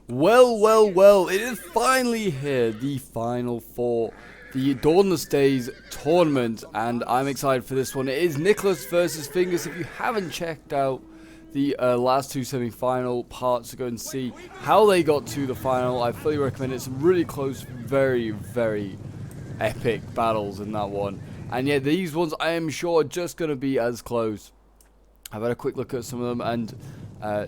Well, it is finally here, the final for the Dawnless Days tournament, and I'm excited for this one. It is Nicholas versus Fingers. If you haven't checked out the last two semi-final parts to go and see how they got to the final, I fully recommend it. Some really close, very epic battles in that one. And yeah, these ones I am sure are just going to be as close. I've had a quick look at some of them, and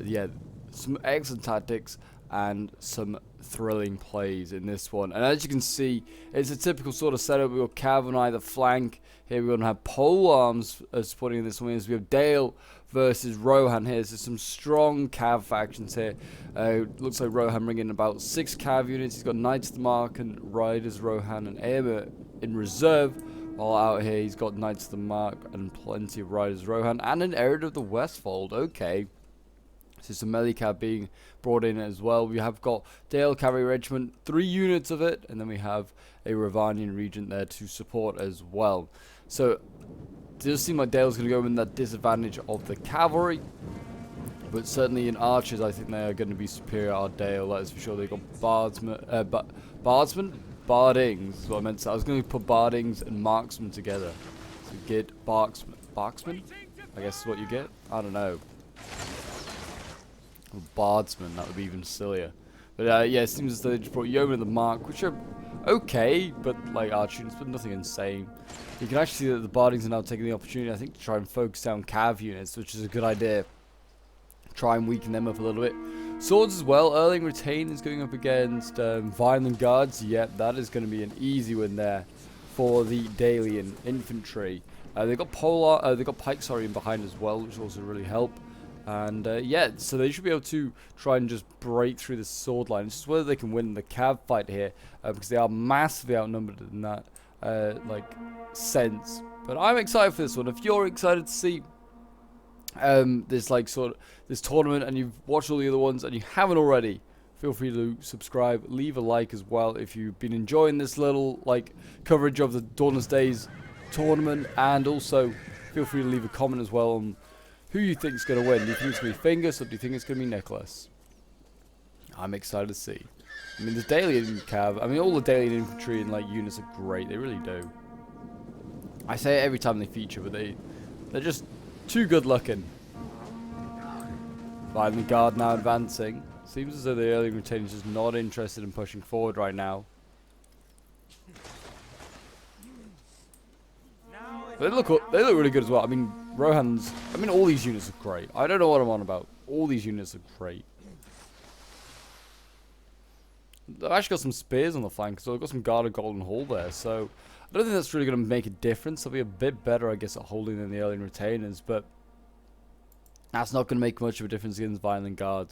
yeah, some excellent tactics and some thrilling plays in this one. And as you can see, it's a typical sort of setup. We've got Cav on either flank. Here we're going to have pole arms supporting this one. We have Dale versus Rohan here. So some strong Cav factions here. Looks like Rohan bringing about 6 Cav units. He's got Knights of the Mark and Riders Rohan and Air in reserve. While out here, he's got Knights of the Mark and plenty of Riders Rohan and an Arid of the Westfold. Okay. So some melee cav being brought in as well. We have got Dale Cavalry Regiment, 3 units of it, and then we have a Ravanian Regent there to support as well. So it does seem like Dale's going to go in that disadvantage of the cavalry, but certainly in archers, I think they are going to be superior. Our Dale, that is for sure. They've got Bardings is what I meant to say. I was going to put Bardings and Marksmen together. So get Barksman, I guess is what you get. I don't know. Or Bardsman, that would be even sillier. But yeah, it seems as though they just brought Yeoman and the Mark, which are okay, but like archer units, but nothing insane. You can actually see that the Bardings are now taking the opportunity, I think, to try and focus down Cav units, which is a good idea. Try and weaken them up a little bit. Swords as well. Erling Retain is going up against Violent Guards. Yep, that is going to be an easy win there for the Dalian infantry. They've got pikes in behind as well, which also really help. And yeah, so they should be able to try and just break through the sword line. It's just whether they can win the Cav fight here, because they are massively outnumbered in that like sense. But I'm excited for this one. If you're excited to see this this tournament and you've watched all the other ones and you haven't already, feel free to subscribe, leave a like as well if you've been enjoying this little like coverage of the Dawnless Days tournament, and also feel free to leave a comment as well on who you think is going to win. Do you think it's going to be Fingers or do you think it's going to be Nicholas? I'm excited to see. I mean, the Dalian Cav, I mean, all the Dalian infantry and like units are great. They really do. I say it every time they feature, but they're just too good looking. Violent Guard now advancing. Seems as though the early Retain is just not interested in pushing forward right now. They look really good as well. I mean, Rohan's... I mean, all these units are great. I don't know what I'm on about. All these units are great. They've actually got some spears on the flank, so they've got some Guard of Golden Hall there. So, I don't think that's really going to make a difference. They'll be a bit better, I guess, at holding than the early Retainers, but that's not going to make much of a difference against Violent Guard.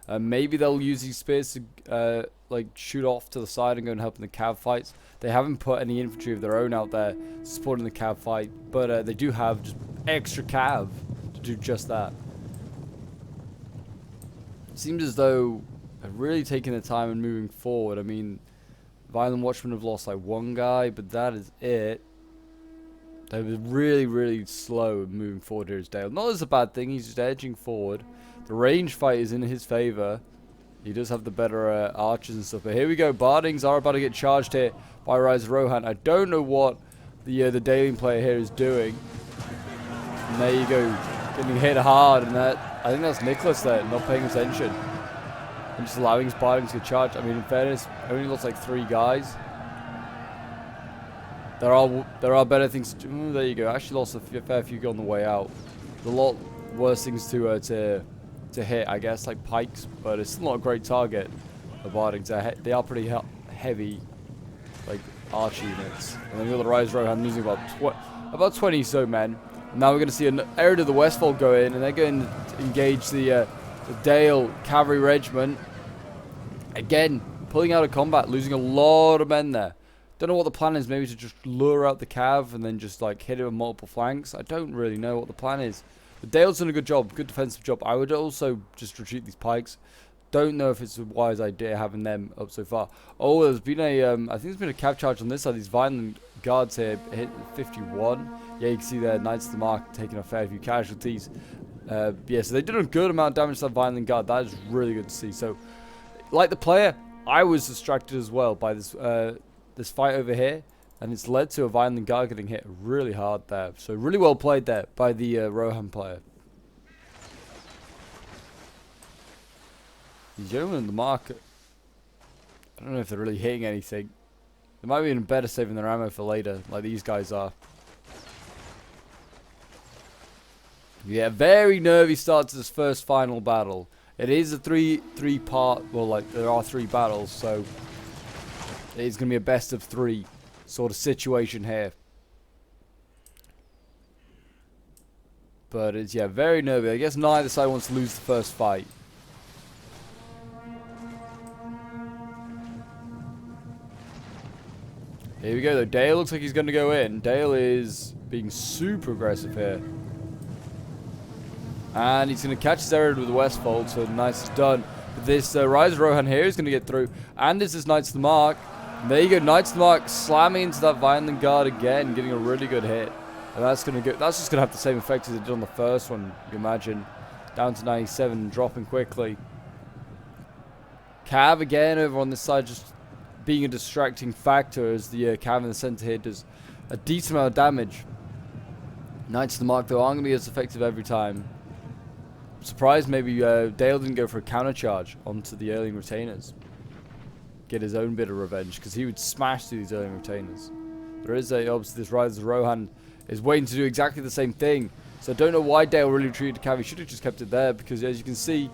Maybe they'll use these spears to like shoot off to the side and go and help in the Cav fights. They haven't put any infantry of their own out there supporting the Cav fight, but they do have just extra Cav to do just that. It seems as though they're really taking their time and moving forward. I mean, Violent Watchmen have lost like 1 guy, but that is it. They were really slow in moving forward here as Dale. Not as a bad thing, he's just edging forward. The range fight is in his favor. He does have the better archers and stuff. But here we go. Bardings are about to get charged here by Rise Rohan. I don't know what the Dalian player here is doing. And there you go. Getting hit hard. And that, I think that's Nicholas there, not paying attention. And just allowing his Bardings to get charged. I mean, in fairness, only lost like 3 guys. There are better things to do. There you go. Actually lost a fair few on the way out. There's a lot worse things to hit, I guess, like pikes, but it's still not a great target. The Bardings, they are pretty heavy, like archer units. And then we got the Rise Rohan losing about 20 so men. And now we're going to see an Arid of the Westfold go in, and they're going to engage the Dale Cavalry Regiment. Again, pulling out of combat, losing a lot of men there. Don't know what the plan is. Maybe to just lure out the Cav and then just like hit it on multiple flanks. I don't really know what the plan is. But Dale's done a good job, good defensive job. I would also just retreat these pikes. Don't know if it's a wise idea having them up so far. Oh, there's been a, I think there's been a Cav charge on this side. These Violent Guards here hit 51. Yeah, you can see there, Knights of the Mark taking a fair few casualties. Yeah, so they did a good amount of damage to that Violent Guard. That is really good to see. So like the player, I was distracted as well by this this fight over here, and it's led to a Violent Guard getting hit really hard there. So really well played there by the Rohan player. The gentlemen in the market, I don't know if they're really hitting anything. They might be even better saving their ammo for later, like these guys are. Yeah, very nervy start to this first final battle. It is a three part, well, like there are 3 battles, so it's going to be a best of 3 sort of situation here. But it's, yeah, very nervy. I guess neither side wants to lose the first fight. Here we go though. Dale looks like he's going to go in. Dale is being super aggressive here. And he's going to catch his error with the Westfold, so nice done. But this Rise of Rohan here is going to get through. And this is Knights of the Mark. And there you go, Knights of the Mark slamming into that Violent Guard again, getting a really good hit. And that's going to go. That's just going to have the same effect as it did on the first one, you imagine. Down to 97, dropping quickly. Cav again over on this side, just being a distracting factor as the Cav in the center here does a decent amount of damage. Knights of the Mark though aren't going to be as effective every time. I'm surprised maybe Dale didn't go for a counter charge onto the Earling Retainers. Get his own bit of revenge, because he would smash through these Earling Retainers. There is obviously this Rise of Rohan is waiting to do exactly the same thing. So I don't know why Dale really retreated Cav. He should have just kept it there, because as you can see,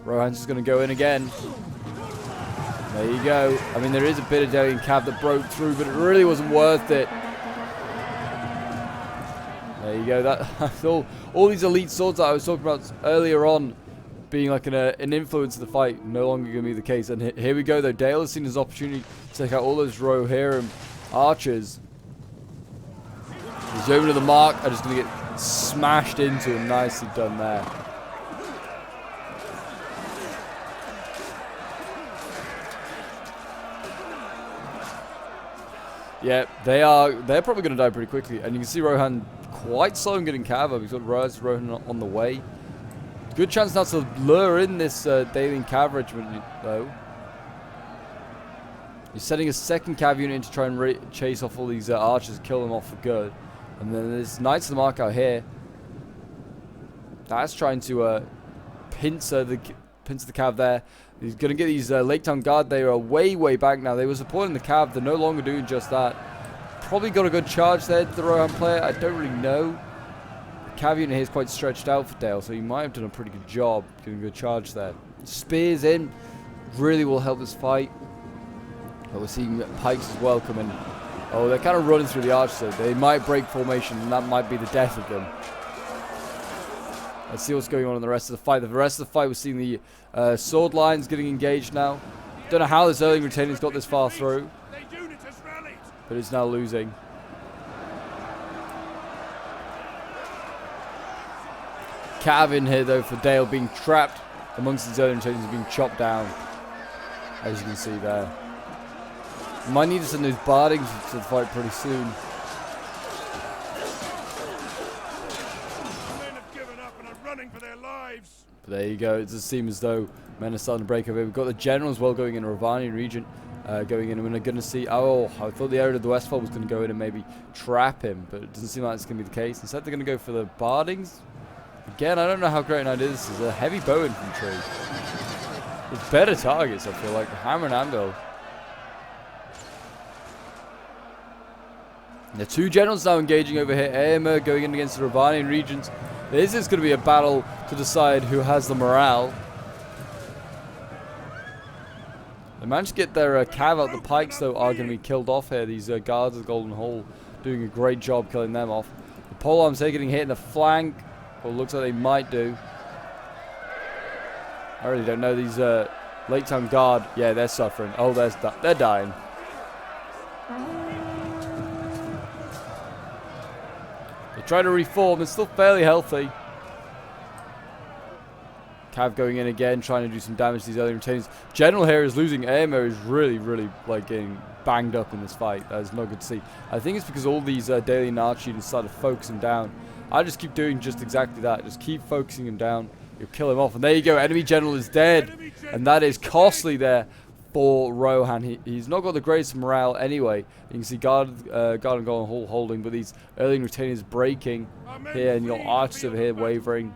Rohan's just going to go in again. There you go. I mean, there is a bit of Dale and Cav that broke through, but it really wasn't worth it. There you go. That all these elite swords that I was talking about earlier on being like an influence of the fight, no longer going to be the case. And here we go though. Dale has seen his opportunity to take out all those Rohirrim archers. He's over to the Mark. I'm just going to get smashed into, and nicely done there. Yeah, they're probably going to die pretty quickly. And you can see Rohan quite slow in getting Cav up. He's got Rise of Rohan on the way. Good chance now to lure in this Daily Cav regiment, though. He's setting a second Cav unit in to try and chase off all these archers, kill them off for good. And then there's Knights of the Mark out here. That's trying to pinch the Cav there. He's going to get these Lake Town Guard. They are way back now. They were supporting the Cav. They're no longer doing just that. Probably got a good charge there to the Rohan player. I don't really know. The Cav unit here is quite stretched out for Dale, so he might have done a pretty good job getting a good charge there. Spears in. Really will help this fight. But we're seeing pikes as well come in. Oh, they're kind of running through the arch, so they might break formation, and that might be the death of them. Let's see what's going on in the rest of the fight. The rest of the fight, we're seeing the sword lines getting engaged now. Don't know how this Earling Retainer's got this far through, but it's now losing. Cav in here, though, for Dale being trapped amongst his Earling Retainers, being chopped down, as you can see there. Might need to send those bardings to the fight pretty soon. But there you go. It does seem as though men are starting to break over. We've got the general as well going in, Ravanian region going in. And we're going to see. Oh, I thought the area of the Westfold was going to go in and maybe trap him, but it doesn't seem like it's going to be the case. Instead, they're going to go for the bardings. Again, I don't know how great an idea this is. A heavy bow infantry. With better targets, I feel like. Hammer and anvil. The two generals now engaging over here. Aemir going in against the Ravanian regions. This is going to be a battle to decide who has the morale. They managed to get their Cav out. The pikes, though, are going to be killed off here. These guards of the Golden Hall doing a great job killing them off. The polearms here getting hit in the flank. Well, looks like they might do. I really don't know. These Lake Town Guard, yeah, they're suffering. Oh, they're dying. Trying to reform, it's still fairly healthy. Cav going in again, trying to do some damage to these early retainers. General here is losing. Aemir is really like getting banged up in this fight. That is not good to see. I think it's because all these daily and arch units started focusing down. I just keep doing just exactly that. Just keep focusing them down. You'll kill him off. And there you go. Enemy general is dead. And that is costly there for Rohan. He's not got the greatest morale anyway. You can see Guard and Golden Hall holding, but these early retainers breaking here, and your archers over here wavering.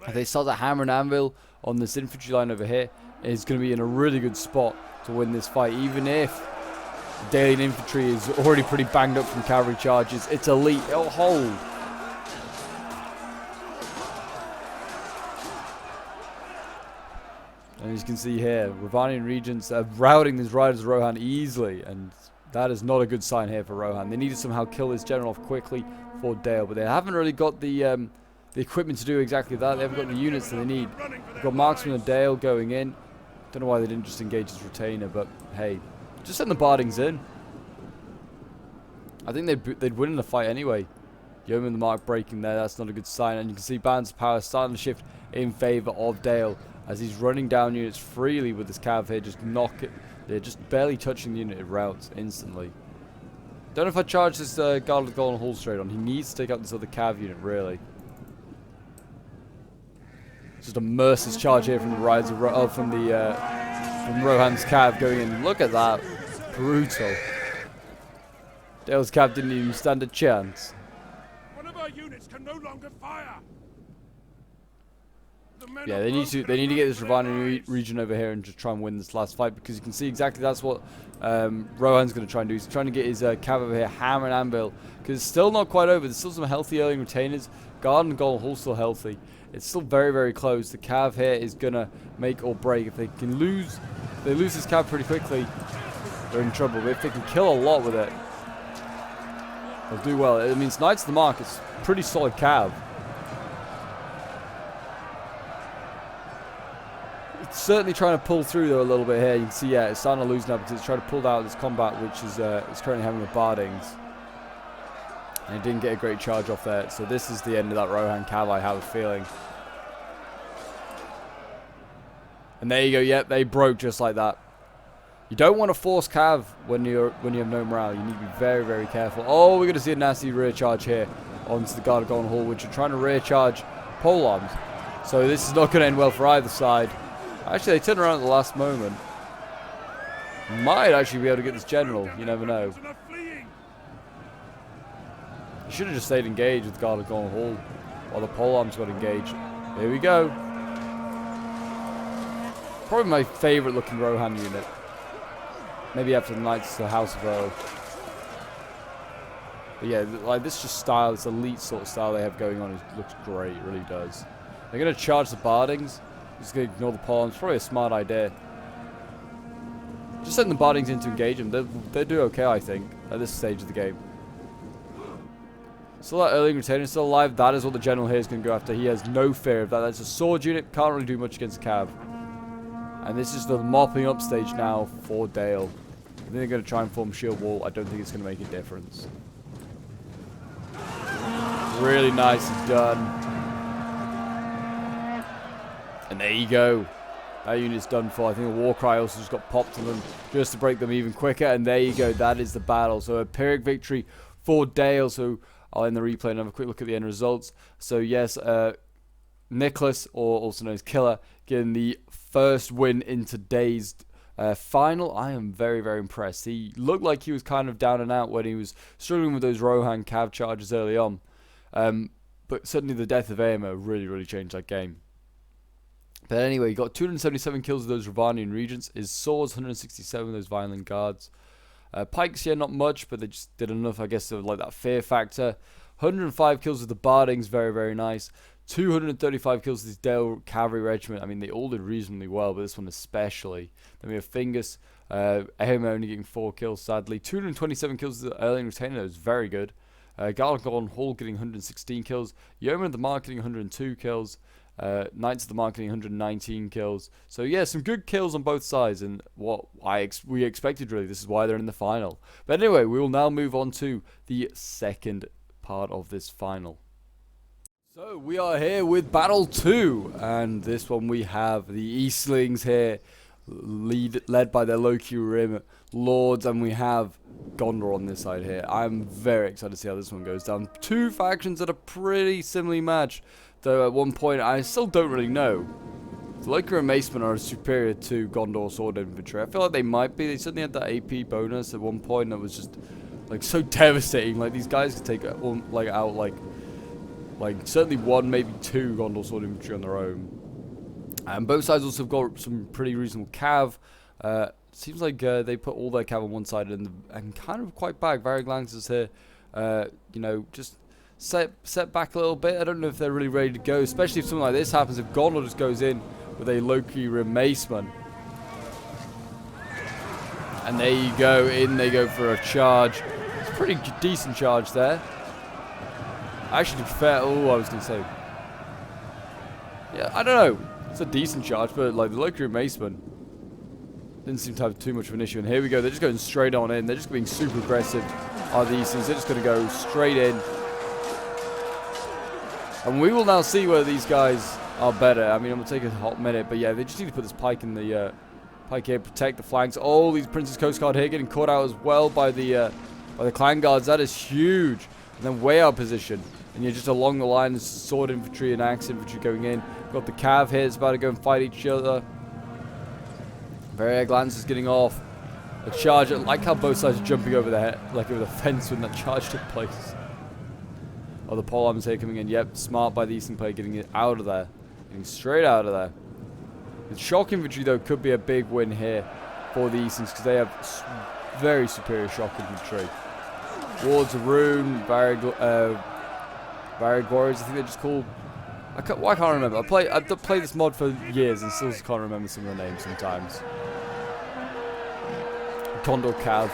If they start to hammer and anvil on this infantry line over here, it's going to be in a really good spot to win this fight, even if the Daelian infantry is already pretty banged up from cavalry charges. It's elite. It'll hold. And as you can see here, Ravanian regents are routing these riders of Rohan easily, and that is not a good sign here for Rohan. They need to somehow kill this general off quickly for Dale, but they haven't really got the equipment to do exactly that. They haven't got the units that they need. They've got Marksman and Dale going in. Don't know why they didn't just engage his retainer, but hey, just send the Bardings in. I think they'd win in the fight anyway. Yeoman the mark breaking there, that's not a good sign. And you can see Bands of Power starting to shift in favour of Dale as he's running down units freely with this cav here. Just knock it. They're just barely touching the unit. It routes instantly. Don't know if I charge this Guard of Golden Hall straight on. He needs to take out this other cav unit, really. Just a merciless charge here from the riders of from Rohan's cav going in. Look at that. Brutal. Dale's cav didn't even stand a chance. One of our units can no longer fire. Yeah, they need to get this Ravanian region over here and just try and win this last fight, because you can see exactly that's what Rohan's going to try and do. He's trying to get his cav over here, hammer and anvil, because it's still not quite over. There's still some healthy early retainers. Guard and Golden Hall still healthy. It's still very, very close. The cav here is going to make or break. If they can lose, they lose this cav pretty quickly, they're in trouble. But if they can kill a lot with it, they'll do well. I mean, it's Knights of the Mark. It's pretty solid cav. It's certainly trying to pull through though a little bit here. You can see, yeah, it's starting to lose now because it's trying to pull out this combat, which is it's currently having with Bardings. And it didn't get a great charge off there. So this is the end of that Rohan cav, I have a feeling. And there you go. Yep, they broke just like that. You don't want to force cav when you have no morale. You need to be very, very careful. Oh, we're going to see a nasty rear charge here onto the Guard of Golden Hall, which are trying to rear charge pole arms. So this is not going to end well for either side. Actually, they turn around at the last moment. Might actually be able to get this general. You never know. You should have just stayed engaged with the Guard of Golden Hall while the pole arms got engaged. Here we go. Probably my favourite looking Rohan unit. Maybe after the Knights of the House of Earl. But yeah, like this just style, this elite sort of style they have going on, it looks great, it really does. They're going to charge the Bardings. Just going to ignore the pole arms. Probably a smart idea. Just send the Bardings in to engage them. They'll do okay, I think, at this stage of the game. Still that early retainer still alive. That is what the general here is going to go after. He has no fear of that. That's a sword unit. Can't really do much against cav. And this is the mopping up stage now for Dale. I think they're going to try and form shield wall. I don't think it's going to make a difference. Really nicely done. And there you go. That unit's done for. I think a war cry also just got popped to them just to break them even quicker. And there you go. That is the battle. So a Pyrrhic victory for Dale. So I'll end the replay and have a quick look at the end results. So yes, Nicholas, or also known as Killer, getting the first win in today's final. I am very, very impressed. He looked like he was kind of down and out when he was struggling with those Rohan cav charges early on. But certainly the death of Aemma really, really changed that game. But anyway, he got 277 kills of those Ravanian regents. His swords, 167 of those violent guards. Pikes, yeah, not much, but they just did enough, I guess, of like that fear factor. 105 kills with the Bardings, very, very nice. 235 kills with this Dale cavalry regiment. I mean, they all did reasonably well, but this one especially. Then we have Fingus, Aemma only getting 4 kills, sadly. 227 kills with the early retainer, that was very good. Guard of Golden Hall getting 116 kills. Yeoman of the Mark getting 102 kills. Knights of the Mark getting 119 kills. So yeah, some good kills on both sides, and what we expected really. This is why they're in the final. But anyway, we will now move on to the second part of this final. So we are here with Battle 2, and this one we have the Eastlings here, led by their Loki Rim Lords, and we have Gondor on this side here. I'm very excited to see how this one goes down. Two factions that are pretty similarly matched. though at one point I still don't really know. The Loki and Macemen are superior to Gondor sword infantry. I feel like they might be. They certainly had that AP bonus at one point that was just like so devastating. Like these guys could take out certainly one, maybe two Gondor sword infantry on their own. And both sides also have got some pretty reasonable cav. Seems like they put all their cav on one side and kind of quite back. Varied glances here, you know, just set back a little bit. I don't know if they're really ready to go, especially if something like this happens. If Gondor just goes in with a Loki Maceman. And there you go, in they go for a charge. It's a pretty decent charge there. Actually, to be fair, I was going to say. Yeah, I don't know. It's a decent charge, but like the Loki Maceman didn't seem to have too much of an issue. And here we go, they're just going straight on in. They're just being super aggressive. Are these things? They're just going to go straight in. And we will now see whether these guys are better. I mean, I'm going to take a hot minute, but yeah, they just need to put this pike in the pike here, protect the flanks. Oh, these Prince's Coast Guard here getting caught out as well by the clan guards. That is huge. And then way out of position. And you're just along the line, there's sword infantry and axe infantry going in. Got the cav here, it's about to go and fight each other. Very glance is getting off. A charge. I like how both sides are jumping over the head, like over the fence when that charge took place. Oh, the pole arms here coming in. Yep, smart by the Eastern player getting it out of there. Getting straight out of there. The shock infantry, though, could be a big win here for the Easterns because they have very superior shock infantry. Wards of Rune, Varied Warriors, I think they're just called. I can't remember. I've played this mod for years and still can't remember some of the names sometimes. Gondor Cav.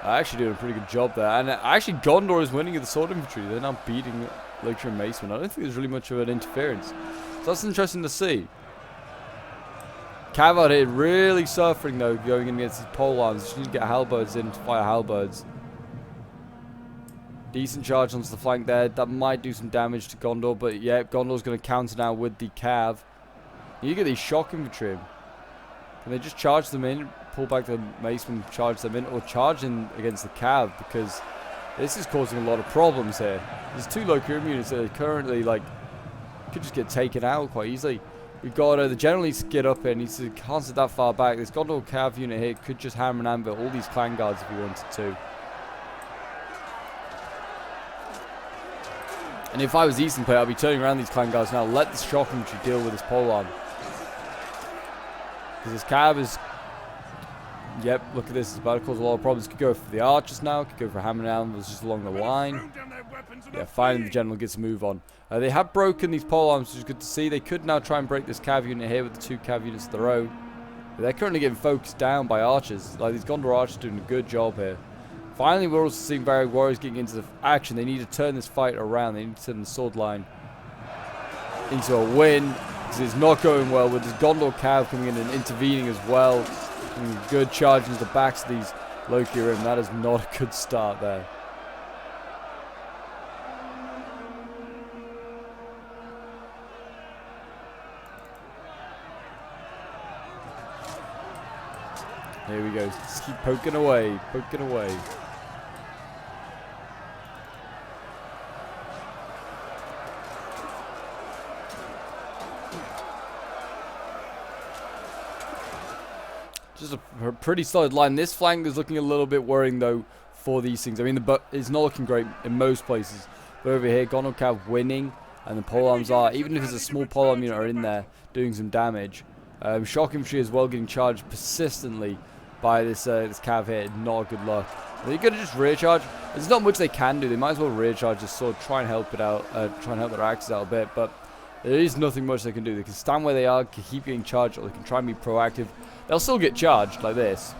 Actually doing a pretty good job there. And actually Gondor is winning the sword infantry. They're now beating Loki and Maceman. I don't think there's really much of an interference. So that's interesting to see. Cav out here really suffering though, going in against these pole arms. Just need to get halberds in to fire halberds. Decent charge onto the flank there. That might do some damage to Gondor, but yeah, Gondor's going to counter now with the cav. You get these shock infantry. Can they just charge them in, pull back the macemen, charge them in, or charge in against the cav? Because this is causing a lot of problems here. There's two Loki units that are currently like could just get taken out quite easily. We've got the general needs to get up here, needs to can't sit that far back. This Gondor cav unit here could just hammer and anvil all these clan guards if he wanted to. And if I was Eastern player, I'd be turning around these clan guards now. Let the shock infantry deal with this pole arm. Because this cav is... Yep, look at this. It's about to cause a lot of problems. Could go for the archers now. Could go for hammer and anvils just along the line. Yeah, finally the general gets a move on. They have broken these pole arms, which is good to see. They could now try and break this cav unit here with the two cav units of their own. But they're currently getting focused down by archers. Like these Gondor archers doing a good job here. Finally, we're also seeing Varied Warriors getting into the action. They need to turn this fight around. They need to turn the sword line into a win. Because it's not going well with this Gondor cav coming in and intervening as well. And good charge into the backs of these Loki Rim. That is not a good start there. Here we go. Just keep poking away, poking away. Just a pretty solid line. This flank is looking a little bit worrying though for these things. I mean, it's not looking great in most places. But over here, Gondor cav winning, and the pole arms are, even if it's a small pole arm unit, are in there doing some damage. Shock infantry as well getting charged persistently by this cav here. Not good luck. They're going to just rear charge. There's not much they can do. They might as well rear charge, just sort of try and help it out, try and help their axes out a bit. But there is nothing much they can do. They can stand where they are, can keep getting charged, or they can try and be proactive. They'll still get charged like this.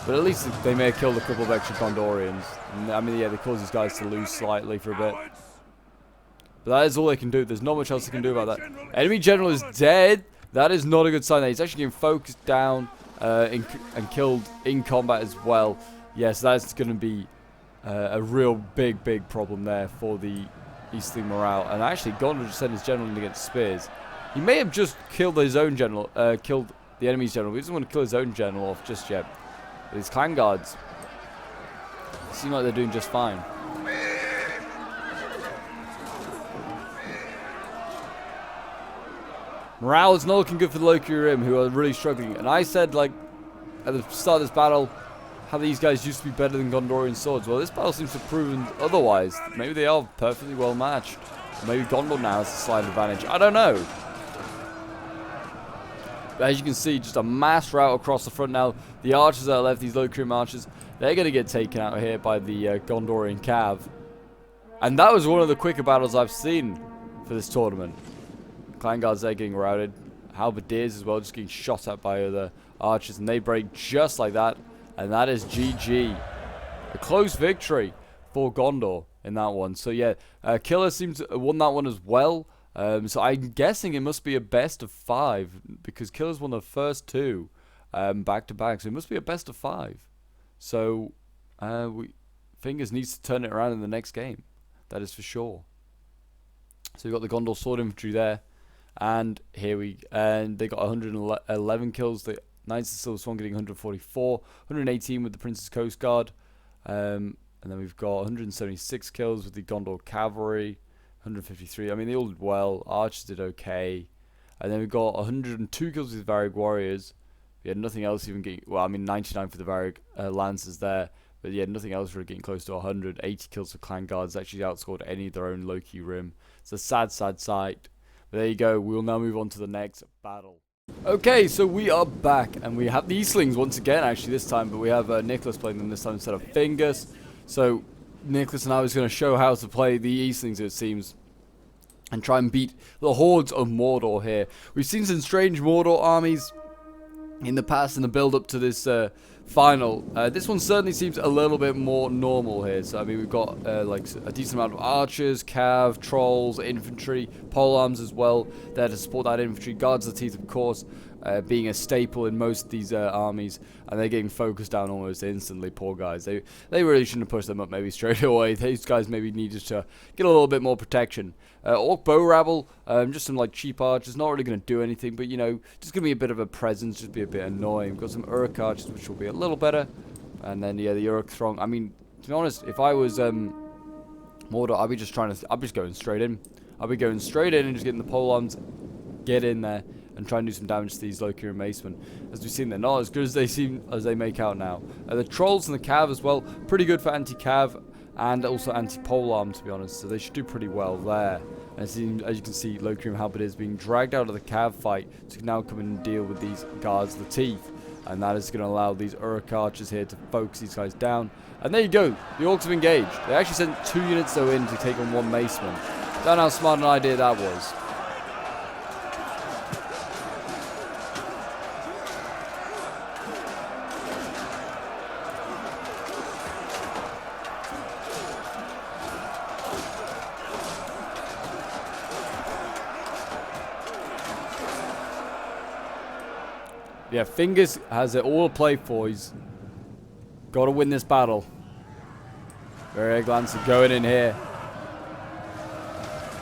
But at least they may have killed a couple of extra Gondorians. And, I mean, yeah, they cause these guys to lose slightly for a bit. But that is all they can do. There's not much else they can do about that. Enemy general is dead. That is not a good sign. He's actually getting focused down and killed in combat as well. Yes, that's going to be a real big problem there for the Eastern morale. And actually, Gondor just sent his general in against spears. He may have just killed his own general, killed the enemy's general. He doesn't want to kill his own general off just yet. But his clan guards seem like they're doing just fine. Morale is not looking good for the Loki Rim, who are really struggling. And I said, like, at the start of this battle, how these guys used to be better than Gondorian swords. Well, this battle seems to have proven otherwise. Maybe they are perfectly well matched. Maybe Gondor now has a slight advantage. I don't know. But as you can see, just a mass rout across the front now. The archers that are left, these Loki Rim archers, they're going to get taken out here by the Gondorian cav. And that was one of the quicker battles I've seen for this tournament. Clan guards there getting routed. Halberdiers as well, just getting shot at by other archers. And they break just like that. And that is GG. A close victory for Gondor in that one. So yeah, Killer seems to have won that one as well. So I'm guessing it must be a best of 5. Because Killer's won the first 2 back to back. So it must be a best of 5. So Fingers needs to turn it around in the next game. That is for sure. So we've got the Gondor Sword Infantry there. And here they got 111 kills. The Knights of the Silver Swan getting 144, 118 with the Prince's Coast Guard, and then we've got 176 kills with the Gondor Cavalry, 153. I mean, they all did well. Archers did okay, and then we've got 102 kills with Varag Warriors. We had nothing else even getting. Well, I mean, 99 for the Varag Lancers there, but yeah, nothing else really getting close to 100. 80 kills for Clan Guards, actually outscored any of their own Loki Rim. It's a sad, sad sight. But there you go. We'll now move on to the next battle. Okay, so we are back, and we have the Eastlings once again, actually, this time, but we have Nicholas playing them this time instead of Fingers. So, Nicholas and I was going to show how to play the Eastlings, it seems, and try and beat the hordes of Mordor here. We've seen some strange Mordor armies in the past in the build-up to this final. This one certainly seems a little bit more normal here. So I mean, we've got like a decent amount of archers, cav, trolls, infantry, polearms as well there to support that infantry. Guards of the Teeth, of course, being a staple in most of these armies, and they're getting focused down almost instantly. Poor guys. They really shouldn't have pushed them up maybe straight away. These guys maybe needed to get a little bit more protection. Orc bow rabble, just some like cheap archers, not really going to do anything, but you know, just give me a bit of a presence, just be a bit annoying. We've got some Uruk archers, which will be a little better, and then yeah, the Uruk throng. I mean, to be honest, if I was Mordor, I'd be just going straight in. I'd be going straight in and just getting the polearms, get in there, and try and do some damage to these Loki and Macemen. As we've seen, they're not as good as they make out now. The trolls and the cav as well, pretty good for anti-cav and also anti-polearm, to be honest. So they should do pretty well there. And as you can see, Loki and Halberdiers being dragged out of the cav fight to now come in and deal with these guards of the Teeth. And that is going to allow these Uruk archers here to focus these guys down. And there you go. The Orcs have engaged. They actually sent 2 units though in to take on 1 Maceman. Don't know how smart an idea that was. Yeah, Fingers has it all to play for. He's got to win this battle. Very Lancer going in here.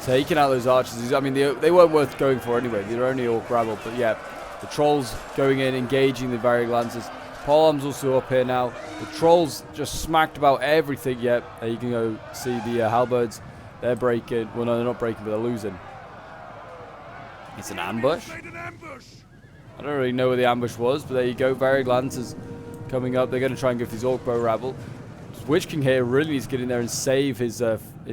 Taking out those archers. I mean, they weren't worth going for anyway. They were only all grabble. But yeah, the trolls going in, engaging the Varag Lancers. Polearm's also up here now. The trolls just smacked about everything. Yep, there you can go see the halberds. They're breaking. Well, no, they're not breaking, but they're losing. It's an ambush. I don't really know where the ambush was, but there you go. Varag Lancers coming up. They're going to try and go for his Orc bow rabble. Witch King here really needs to get in there and save his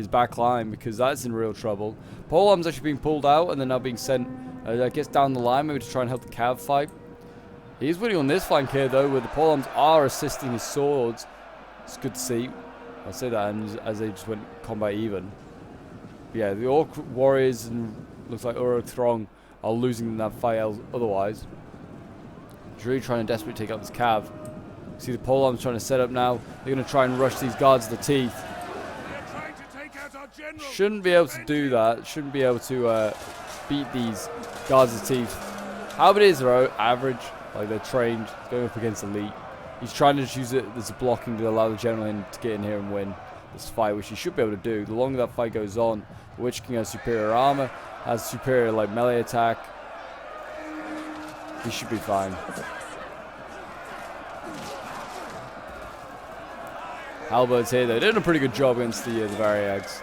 back line, because that's in real trouble. Polearm's actually being pulled out and then now being sent, I guess, down the line, maybe to try and help the cav fight. He's winning on this flank here, though, where the Polearms are assisting his swords. It's good to see. I'll say that as they just went combat even. But yeah, the Orc warriors and looks like Uruk throng are losing in that fight otherwise. He's really trying to desperately take out this cav. See the polearms trying to set up now. They're going to try and rush these guards of the Teeth. Shouldn't be able to do that. Shouldn't be able to beat these guards of the Teeth. Halberdiers are average. Like, they're trained. Going up against elite. He's trying to just use it as a blocking to allow the general to get in here and win this fight, which he should be able to do. The longer that fight goes on, the Witch King has superior armor, has superior like melee attack. He should be fine. Halberds here. They're doing a pretty good job against the Variags.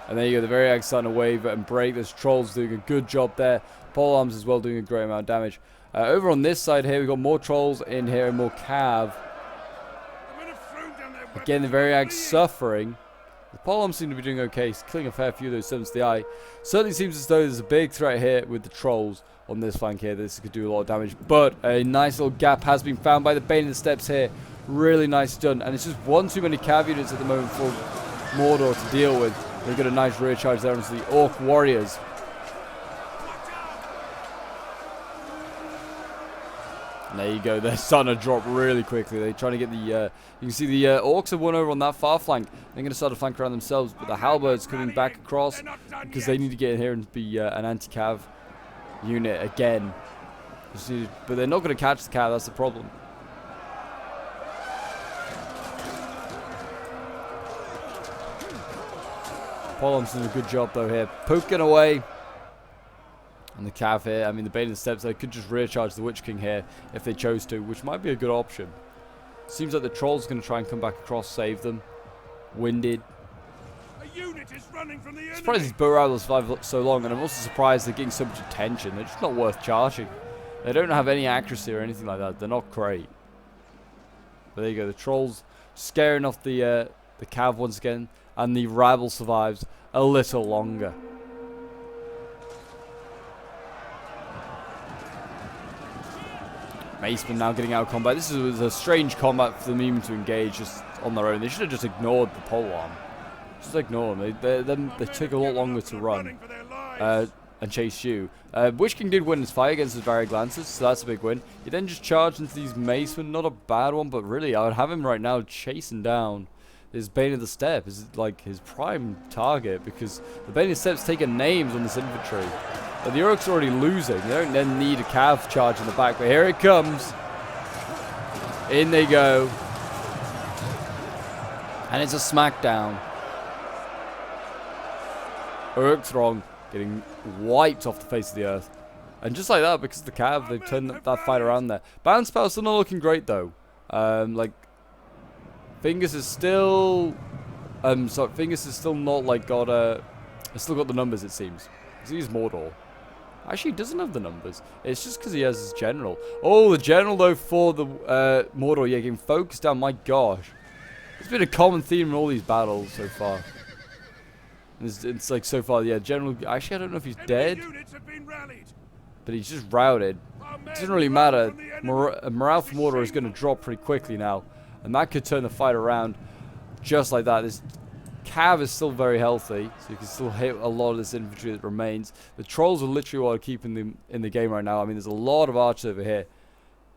And there you go, the Variags starting to waver and break. There's Trolls doing a good job there. Pole Arms as well doing a great amount of damage. Over on this side here, we've got more Trolls in here and more Cav. Again, the Variags suffering. The Pole Arms seem to be doing okay. He's killing a fair few of those 7s to the eye. Certainly seems as though there's a big threat here with the Trolls on this flank here. This could do a lot of damage. But a nice little gap has been found by the Bane of the Steppes here. Really nice done. And it's just one too many Cav units at the moment for Mordor to deal with. They've got a nice rear charge there onto the Orc Warriors. And there you go. They're starting to drop really quickly. They're trying to get the... you can see the Orcs have won over on that far flank. They're going to start to flank around themselves. But the Halberds coming back across because they need to get in here and be an anti-Cav unit again. But they're not going to catch the Cav. That's the problem. Polem's doing a good job though here. Poking away. And the Cav here. I mean, the Bane of the Steppes, they could just rear charge the Witch King here if they chose to, which might be a good option. Seems like the Troll's going to try and come back across, save them. Winded. A unit is running from the enemy. Surprised these bow rifles survived so long, and I'm also surprised they're getting so much attention. They're just not worth charging. They don't have any accuracy or anything like that. They're not great. But there you go. The Trolls scaring off the Cav once again. And the rabble survives a little longer. Macemen now getting out of combat. This was a strange combat for them even to engage just on their own. They should have just ignored the pole arm. Just ignore them. They took a lot longer to run and chase you. Witch King did win his fight against his Variag Lancers, so that's a big win. He then just charged into these Macemen. Not a bad one, but really, I would have him right now chasing down his Bane of the Steppe is like his prime target because the Bane of the Steppe's taking names on this infantry. But the Orcs are already losing. They don't then need a Cav charge in the back, but here it comes. In they go. And it's a smackdown. Orc throng getting wiped off the face of the earth. And just like that, because of the Cav, they've turned that fight around there. Bounce Spell still not looking great though. Fingers is still, Fingers is still not like got it's still got the numbers it seems. He's Mordor. Actually, he doesn't have the numbers. It's just because he has his general. Oh, the general though for the Mordor, yeah, getting focused down. My gosh, it's been a common theme in all these battles so far. It's like so far, yeah. General. Actually, I don't know if he's dead, but he's just routed. It doesn't really matter. Morale for Mordor is going to drop pretty quickly now. And that could turn the fight around just like that. This Cav is still very healthy, so you can still hit a lot of this infantry that remains. The Trolls are literally what are keeping them in the game right now. I mean, there's a lot of archers over here.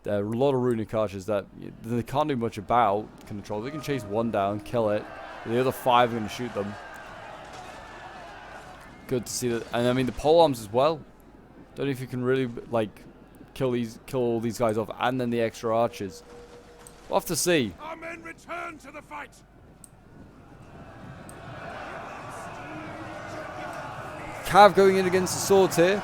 There are a lot of runic archers that they can't do much about. Can the Trolls? They can chase one down, kill it. And the other 5 are going to shoot them. Good to see that. And I mean, the pole arms as well. Don't know if you can really, like, kill all these guys off. And then the extra archers. We'll have to see. Our men return to the fight. Cav going in against the swords here.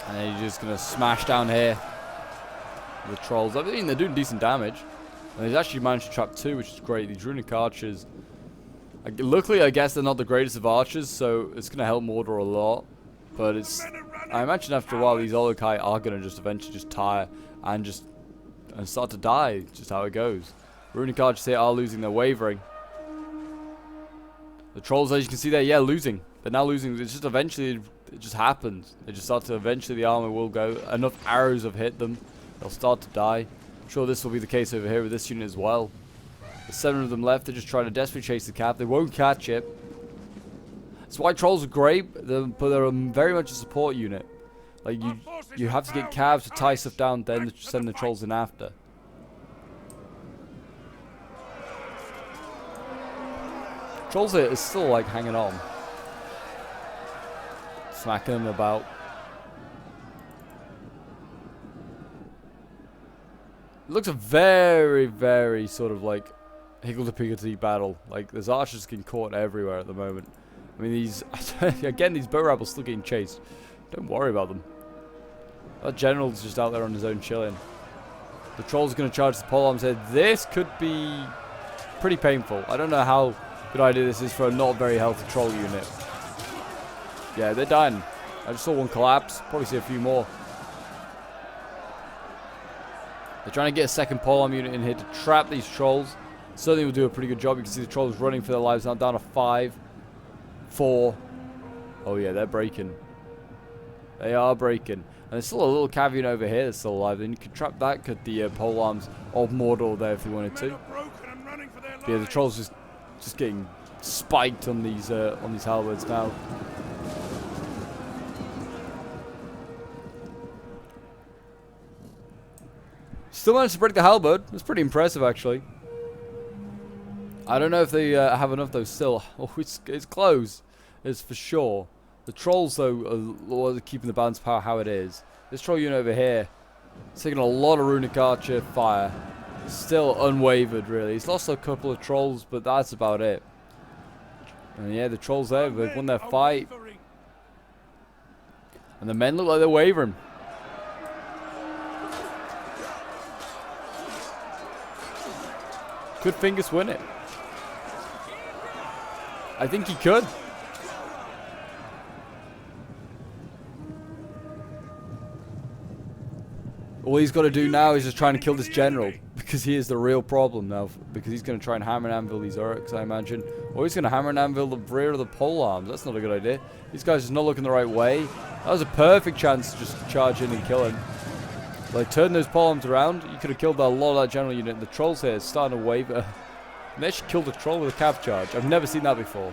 And then you're just going to smash down here. The Trolls. I mean, they're doing decent damage. And he's actually managed to trap 2, which is great. These runic archers. Luckily, I guess they're not the greatest of archers, so it's going to help Mordor a lot. But it's... I imagine after a while, these Olokai are going to just eventually just tire and start to die. Just how it goes. Runic archers here are losing. They're wavering. The Trolls, as you can see there, yeah, losing. They're now losing. It's just eventually... It just happens. They just start to... Eventually, the armor will go. Enough arrows have hit them. They'll start to die. I'm sure this will be the case over here with this unit as well. There's 7 of them left. They're just trying to desperately chase the Cav. They won't catch it. That's why Trolls are great, but they're very much a support unit. Like, you have to get Cavs to tie stuff down, then send the Trolls in after. Trolls here is still, like, hanging on. Smacking them about. It looks a very, very sort of, like, higgledy-piggledy battle. Like, there's archers getting caught everywhere at the moment. I mean, these... again, these bow rabbles still getting chased. Don't worry about them. That general's just out there on his own chilling. The troll's going to charge the polearms here. This could be pretty painful. I don't know how good idea this is for a not very healthy troll unit. Yeah, they're dying. I just saw one collapse. Probably see a few more. They're trying to get a second polearm unit in here to trap these trolls. Certainly will do a pretty good job. You can see the trolls running for their lives now. Down to 5, 4. Oh yeah, they're breaking. They are breaking. And there's still a little cav unit over here that's still alive. And you could trap that with the polearms of Mordor there if you wanted to. But yeah, the trolls just getting spiked on these halberds now. Still managed to break the halberd. That's pretty impressive, actually. I don't know if they have enough, though, still. Oh, it's close. It's for sure. The trolls, though, are keeping the balance power how it is. This troll unit over here is taking a lot of runic archer fire. Still unwavered, really. He's lost a couple of trolls, but that's about it. And yeah, the trolls there, they've won their fight. And the men look like they're wavering. Could Fingers win it? I think he could. All he's got to do now is just trying to kill this general, because he is the real problem now, because he's going to try and hammer and anvil these orcs, I imagine. Or he's going to hammer and anvil the rear of the polearms. That's not a good idea. These guys are just not looking the right way. That was a perfect chance to just charge in and kill him. Like, turn those polearms around, you could have killed a lot of that general unit. The trolls here are starting to waver. And they actually killed a troll with a cav charge. I've never seen that before.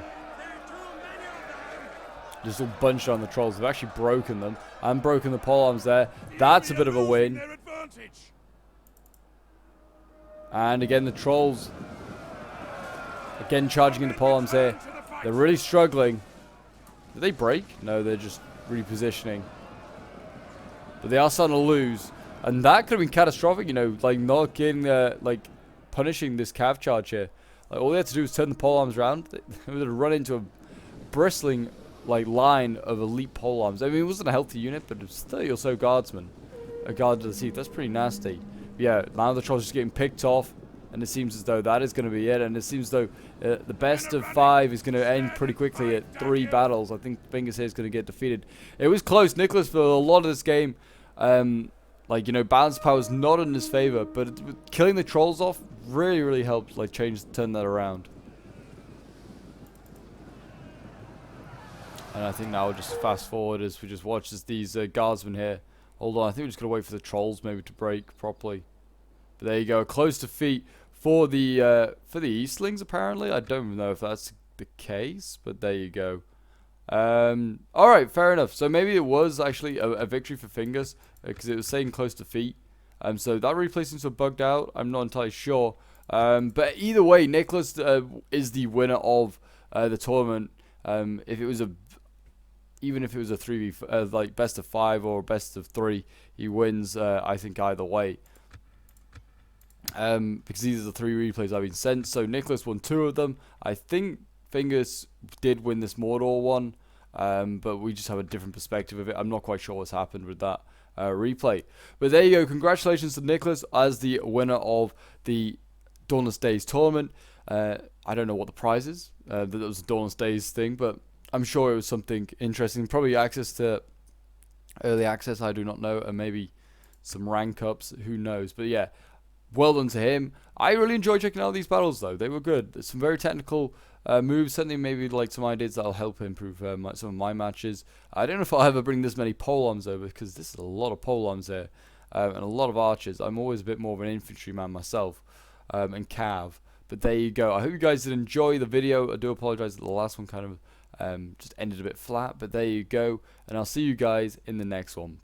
Just all bunched on the trolls. They've actually broken them. And broken the polearms there. That's a bit of a win. And again, the trolls. Again, charging in the polearms here. They're really struggling. Did they break? No, they're just repositioning. But they are starting to lose. And that could have been catastrophic, you know, like not getting like punishing this cav charge here. Like, all they had to do was turn the polearms around. They would have run into a bristling like line of elite polearms. I mean, it wasn't a healthy unit, but it's 30 or so guardsmen. A guard to the seat. That's pretty nasty. But yeah, now the trolls are just getting picked off. And it seems as though that is going to be it. And it seems as though the best of 5 is going to end pretty quickly at 3 battles. I think Fingers here is going to get defeated. It was close. Nicholas, for a lot of this game, like, you know, balance power is not in his favor. But killing the trolls off really, really helped, like, turn that around. And I think now we'll just fast forward as we just watch as these guardsmen here. Hold on, I think we're just going to wait for the trolls maybe to break properly. But there you go, close defeat for the Eastlings apparently. I don't even know if that's the case, but there you go. Alright, fair enough. So maybe it was actually a victory for Fingers, because it was saying close defeat. So that replay seems to have bugged out. I'm not entirely sure. But either way, Nicholas is the winner of the tournament. Even if it was a 3v like best of 5 or best of 3, he wins. I think either way. Because these are the 3 replays I've been sent. So Nicholas won 2 of them. I think Fingers did win this Mordor one, but we just have a different perspective of it. I'm not quite sure what's happened with that replay. But there you go. Congratulations to Nicholas as the winner of the Dawnless Days tournament. I don't know what the prize is. That was a Dawnless Days thing, but I'm sure it was something interesting. Probably access to early access, I do not know, and maybe some rank ups, who knows. But yeah, well done to him. I really enjoyed checking out these battles though. They were good. There's some very technical moves, certainly maybe like some ideas that'll help improve some of my matches. I don't know if I'll ever bring this many polearms over, because this is a lot of polearms here, and a lot of archers. I'm always a bit more of an infantryman myself, and cav. But there you go. I hope you guys did enjoy the video. I do apologize that the last one kind of just ended a bit flat, but there you go, and I'll see you guys in the next one.